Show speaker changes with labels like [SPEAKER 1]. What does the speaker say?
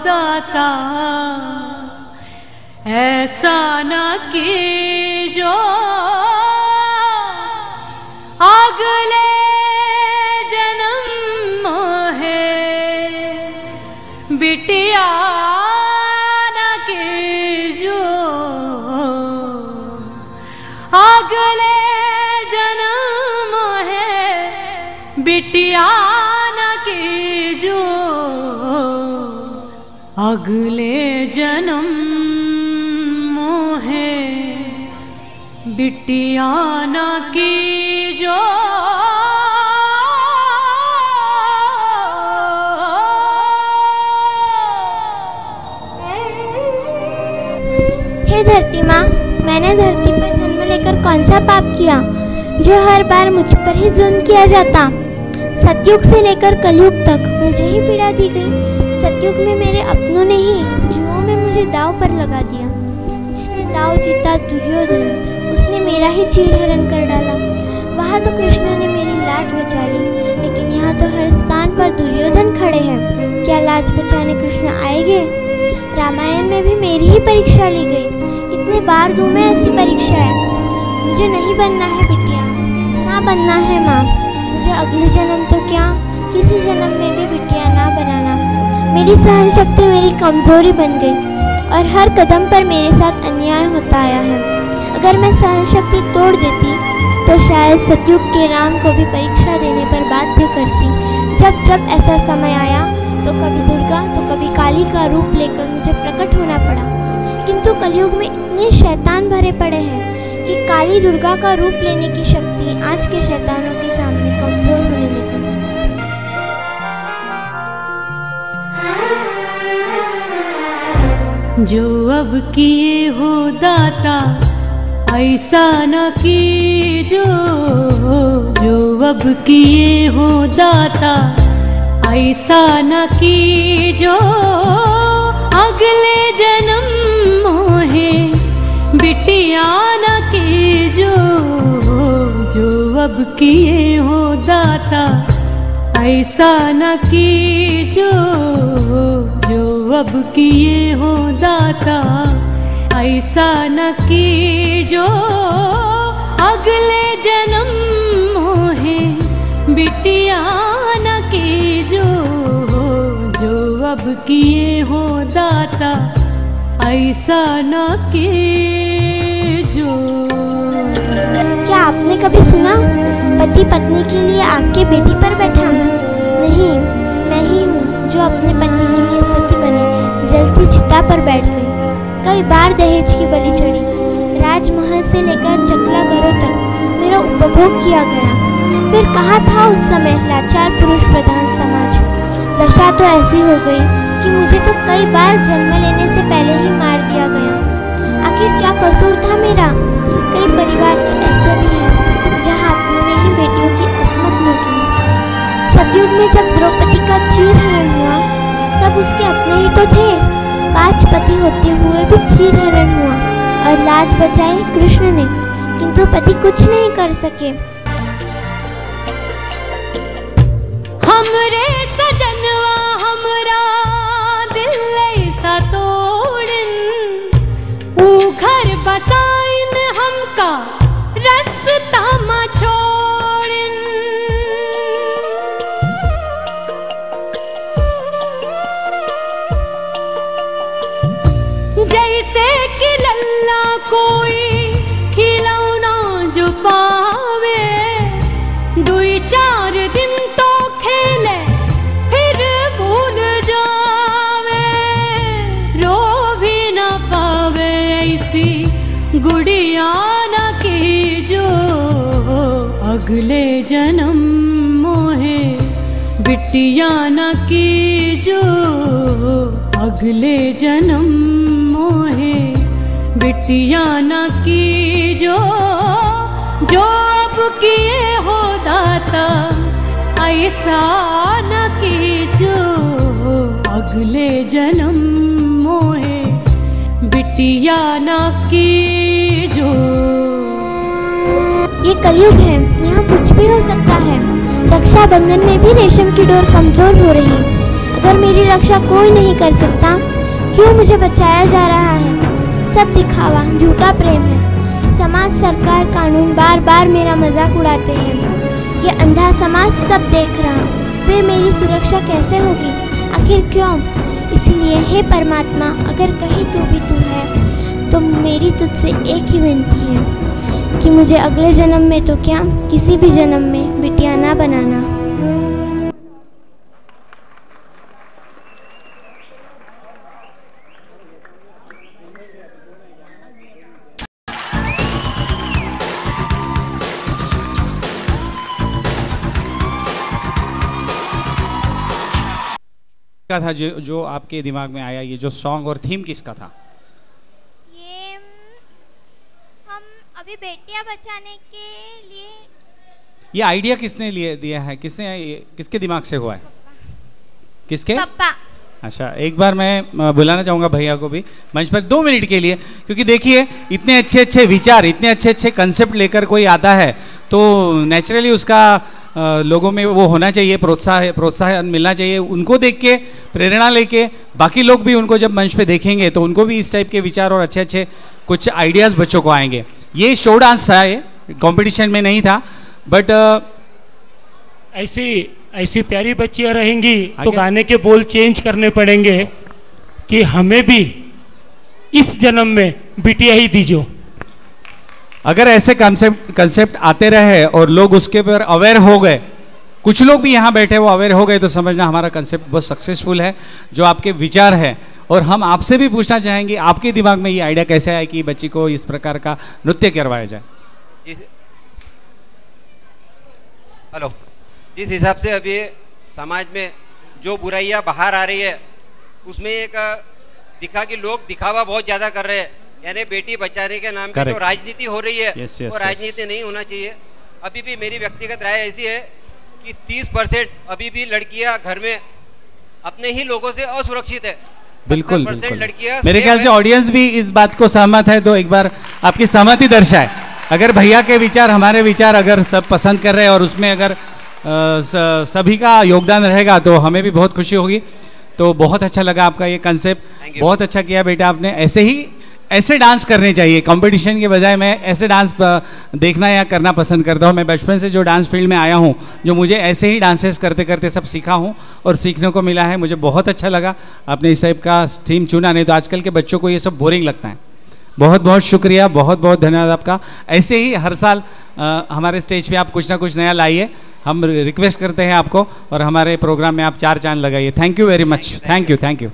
[SPEAKER 1] दाता ऐसा न कीजो अगले जन्म है बिटिया न कीजो अगले जन्म है बिटिया न कीजो अगले जन्म है बिटिया न कीजो।
[SPEAKER 2] हे धरती माँ, मैंने धरती पर जन्म लेकर कौन सा पाप किया जो हर बार मुझ पर ही जुल्म किया जाता। सतयुग से लेकर कलयुग तक मुझे ही पीड़ा दी गई। सतयुग में मेरे अपनों ने ही जुओं में मुझे दाव पर लगा दिया। जिसने दाव जीता दुर्योधन, उसने मेरा ही चीरहरण कर डाला। वहाँ तो कृष्ण ने मेरी लाज बचा ली, लेकिन यहाँ तो हर स्थान पर दुर्योधन खड़े हैं। क्या लाज बचाने कृष्ण आएंगे? रामायण में भी मेरी ही परीक्षा ली गई। कितने बार दूं मैं ऐसी परीक्षा है। मुझे नहीं बनना है बिटिया, ना बनना है माँ। मुझे अगले जन्म तो क्या, किसी जन्म में भी बिटिया ना बनाना। मेरी सहन शक्ति मेरी कमजोरी बन गई और हर कदम पर मेरे साथ अन्याय होता आया है। अगर मैं सहन शक्ति तोड़ देती तो शायद सतयुग के राम को भी परीक्षा देने पर बाध्य करती। जब जब ऐसा समय आया तो कभी दुर्गा तो कभी काली का रूप लेकर मुझे प्रकट होना पड़ा। किंतु कलयुग में इतने शैतान भरे पड़े हैं कि काली दुर्गा का रूप लेने की शक्ति आज के शैतानों के सामने कमजोर होने लगी।
[SPEAKER 1] जो अब किए हो दाता ऐसा न कीजो, जो अब किए हो दाता ऐसा न कीजो अगले जन्म है बिटिया न कीजो। जो अब किए हो दाता ऐसा न कीजो, जो अब किए हो दाता ऐसा न कीजो अगले जन्म है बिटिया न कीजो। जो अब किए हो दाता ऐसा न कीजो।
[SPEAKER 2] क्या आपने कभी सुना पति पत्नी के लिए आग की बेदी पर बैठा? नहीं, मैं ही हूँ जो अपने पति के लिए सती बनी जलती चिता पर बैठ गई। कई बार दहेज की बलि चढ़ी। राजमहल से लेकर चकला घरों तक मेरा उपभोग किया गया। फिर कहाँ था उस समय लाचार पुरुष प्रधान समाज। दशा तो ऐसी हो गई कि मुझे तो कई बार जन्म लेने से पहले ही मार दिया गया। आखिर क्या कसूर था मेरा? कई परिवार तो ऐसे भी हैं जहाँ अपनों ने ही बेटियों की अस्मत लूट ली। सतयुग में जब द्रौपदी का चीरहरण हुआ, सब उसके अपने ही तो थे। 5 पति होते हुए भी चीरहरण हुआ और लाज बचाई कृष्ण ने, किंतु पति कुछ नहीं कर सके।
[SPEAKER 1] हमरे सजनवा हमरा दिल ऐसा तोड़न, ऊ घर बसाइन हमका रास्ता मा छोड़न। जैसे कि लल्ला कोई खिलौना जो पावे, 2-4 दिन तो खेले फिर भूल जावे। रो भी न पावे ऐसी गुड़िया न कीजो अगले जन्म मोहे बिटिया न कीजो। अगले जन्म मोहे बिटिया न कीजो। जो अब किए हो दाता ऐसा न कीजो अगले जन्म मोहे बिटिया न कीजो।
[SPEAKER 2] ये कलयुग है, यहाँ कुछ भी हो सकता है। रक्षाबंधन में भी रेशम की डोर कमजोर हो रही। अगर मेरी रक्षा कोई नहीं कर सकता, क्यों मुझे बचाया जा रहा है? सब दिखावा, झूठा प्रेम है। समाज, सरकार, कानून बार बार मेरा मजाक उड़ाते हैं। ये अंधा समाज सब देख रहा, फिर मेरी सुरक्षा कैसे होगी? आखिर क्यों? इसलिए हे परमात्मा, अगर कहीं तू भी तू है तो मेरी तुझसे एक ही विनती है कि मुझे अगले जन्म में तो क्या, किसी भी जन्म में बिटिया ना बनाना।
[SPEAKER 3] का था जो आपके दिमाग में आया, ये जो सॉन्ग और थीम किसका था?
[SPEAKER 2] ये हम अभी बेटियां बचाने के लिए।
[SPEAKER 3] ये आइडिया किसने दिया है? किसके दिमाग से हुआ है? किसके?
[SPEAKER 2] पापा।
[SPEAKER 3] अच्छा, एक बार मैं बुलाना चाहूँगा भैया को भी मंच पर 2 मिनट के लिए, क्योंकि देखिए इतने अच्छे अच्छे विचार, इतने अच्छे अच्छे कंसेप्ट लेकर कोई आता है तो नेचुरली उसका लोगों में वो होना चाहिए, प्रोत्साहन मिलना चाहिए। उनको देख के प्रेरणा लेके बाकी लोग भी उनको जब मंच पे देखेंगे तो उनको भी इस टाइप के विचार और अच्छे अच्छे कुछ आइडियाज़ बच्चों को आएंगे। ये शो डांस था, ये कंपटीशन में नहीं था, बट
[SPEAKER 4] ऐसी प्यारी बच्चियां रहेंगी तो गाने के बोल चेंज करने पड़ेंगे कि हमें भी इस जन्म में बिटिया ही दीजो।
[SPEAKER 3] अगर ऐसे कंसेप्ट आते रहे और लोग उसके पर अवेयर हो गए, कुछ लोग भी यहाँ बैठे वो अवेयर हो गए, तो समझना हमारा कंसेप्ट बहुत सक्सेसफुल है। जो आपके विचार है, और हम आपसे भी पूछना चाहेंगे आपके दिमाग में ये आइडिया कैसे आया कि बच्ची को इस प्रकार का नृत्य करवाया जाए?
[SPEAKER 5] हेलो, जिस हिसाब से अभी समाज में जो बुराइयां बाहर आ रही है, उसमें एक दिखा कि लोग दिखावा बहुत ज्यादा कर रहे हैं, यानी बेटी बचाने के नाम पे जो राजनीति हो रही है वो राजनीति नहीं होना चाहिए। अभी भी मेरी व्यक्तिगत राय ऐसी है कि 30% अभी भी लड़कियां घर में अपने ही लोगों से असुरक्षित है।
[SPEAKER 3] बिल्कुल बिल्कुल, मेरे ख्याल से ऑडियंस भी इस बात को सहमत है, तो एक बार आपकी सहमति दर्शाए। अगर भैया के विचार, हमारे विचार अगर सब पसंद कर रहे हैं और उसमें अगर सभी का योगदान रहेगा तो हमें भी बहुत खुशी होगी। तो बहुत अच्छा लगा आपका ये कंसेप्ट, बहुत अच्छा किया बेटा आपने। ऐसे डांस करने चाहिए, कंपटीशन के बजाय मैं ऐसे डांस देखना या करना पसंद करता हूँ। मैं बचपन से जो डांस फील्ड में आया हूँ, जो मुझे ऐसे ही डांसेस करते करते सब सीखा हूँ और सीखने को मिला है। मुझे बहुत अच्छा लगा आपने इस टाइप का थीम चुना, नहीं तो आजकल के बच्चों को ये सब बोरिंग लगता है। बहुत बहुत शुक्रिया, बहुत बहुत धन्यवाद आपका। ऐसे ही हर साल हमारे स्टेज पे आप कुछ ना कुछ नया लाइए, हम रिक्वेस्ट करते हैं आपको, और हमारे प्रोग्राम में आप 4 चांद लगाइए। Thank you very much, thank you.